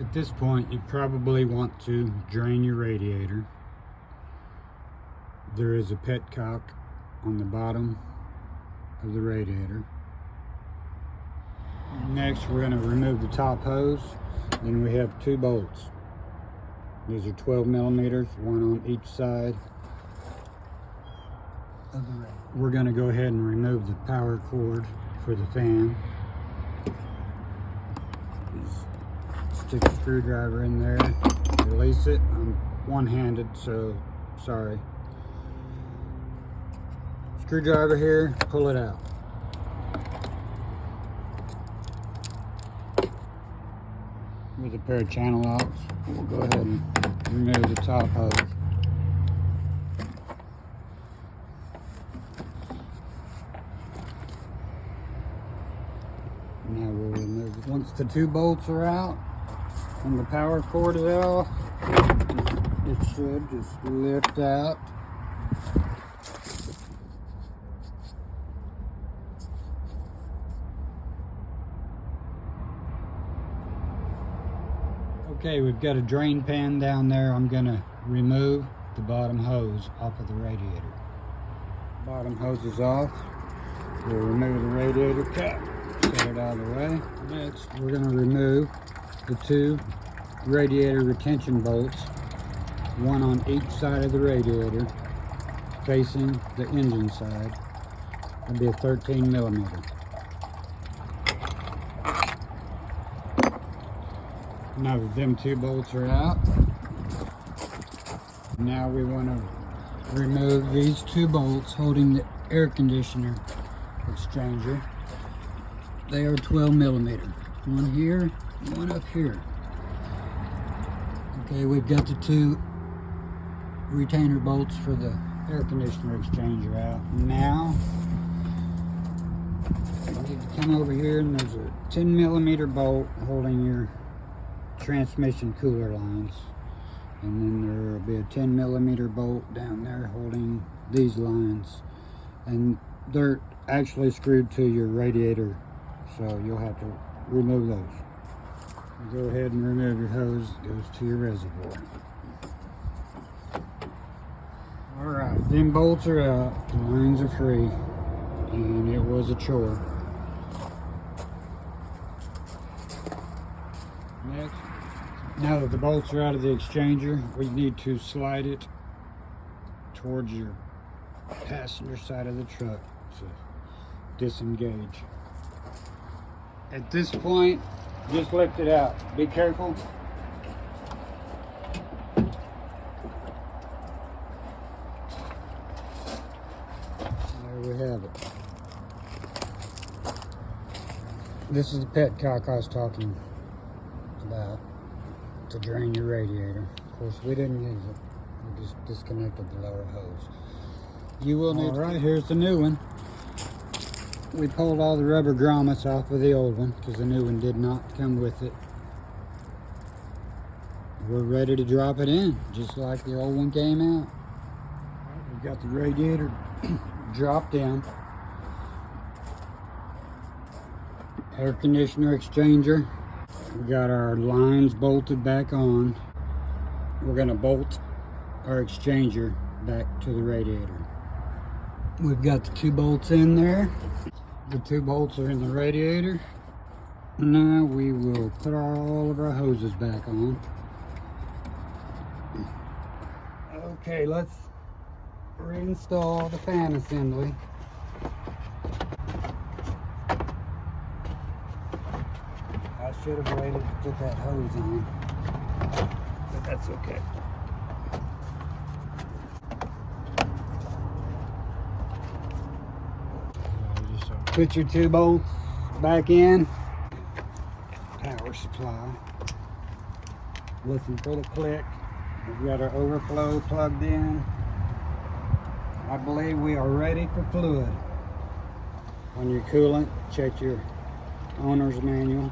At this point, you probably want to drain your radiator. There is a petcock on the bottom of the radiator. Next, we're going to remove the top hose. Then we have two bolts. These are 12 millimeters, one on each side of the radiator. We're going to go ahead and remove the power cord for the fan. Stick a screwdriver in there, release it. I'm one-handed, so sorry. Screwdriver here, pull it out. With a pair of channel locks, we'll go ahead and remove the top hose. Now we'll remove it. Once the two bolts are out and the power cord is off, it should just lift out. Okay, we've got a drain pan down there. I'm gonna remove the bottom hose off of the radiator. Bottom hose is off. We'll remove the radiator cap, set it out of the way. Next, we're gonna remove the two radiator retention bolts, one on each side of the radiator, facing the engine side. It'll be a 13 millimeter. Now that them two bolts are out, now we want to remove these two bolts holding the air conditioner exchanger. They are 12 millimeter. One here, one up here. Okay, we've got the two retainer bolts for the air conditioner exchanger out. Now, you need to come over here and there's a 10 millimeter bolt holding your transmission cooler lines, and then there will be a 10 millimeter bolt down there holding these lines, and they're actually screwed to your radiator, so you'll have to remove those. Go ahead and remove your hose. It goes to your reservoir. Alright, them bolts are out, the lines are free, and it was a chore. Next, now that the bolts are out of the exchanger, we need to slide it towards your passenger side of the truck to disengage. At this point, just lift it out. Be careful. There we have it. This is the petcock I was talking about to drain your radiator. Of course, we didn't use it. We just disconnected the lower hose. You will need. All right, here's the new one. We pulled all the rubber grommets off of the old one because the new one did not come with it. We're ready to drop it in, just like the old one came out. We've got the radiator dropped in. Air conditioner exchanger. We got our lines bolted back on. We're going to bolt our exchanger back to the radiator. We've got the two bolts in there. The two bolts are in the radiator. Now we will put all of our hoses back on. Okay, let's reinstall the fan assembly. I should have waited to put that hose in, but that's okay. Put your two bolts back in. Power supply. Listen for the click. We've got our overflow plugged in. I believe we are ready for fluid. On your coolant, check your owner's manual.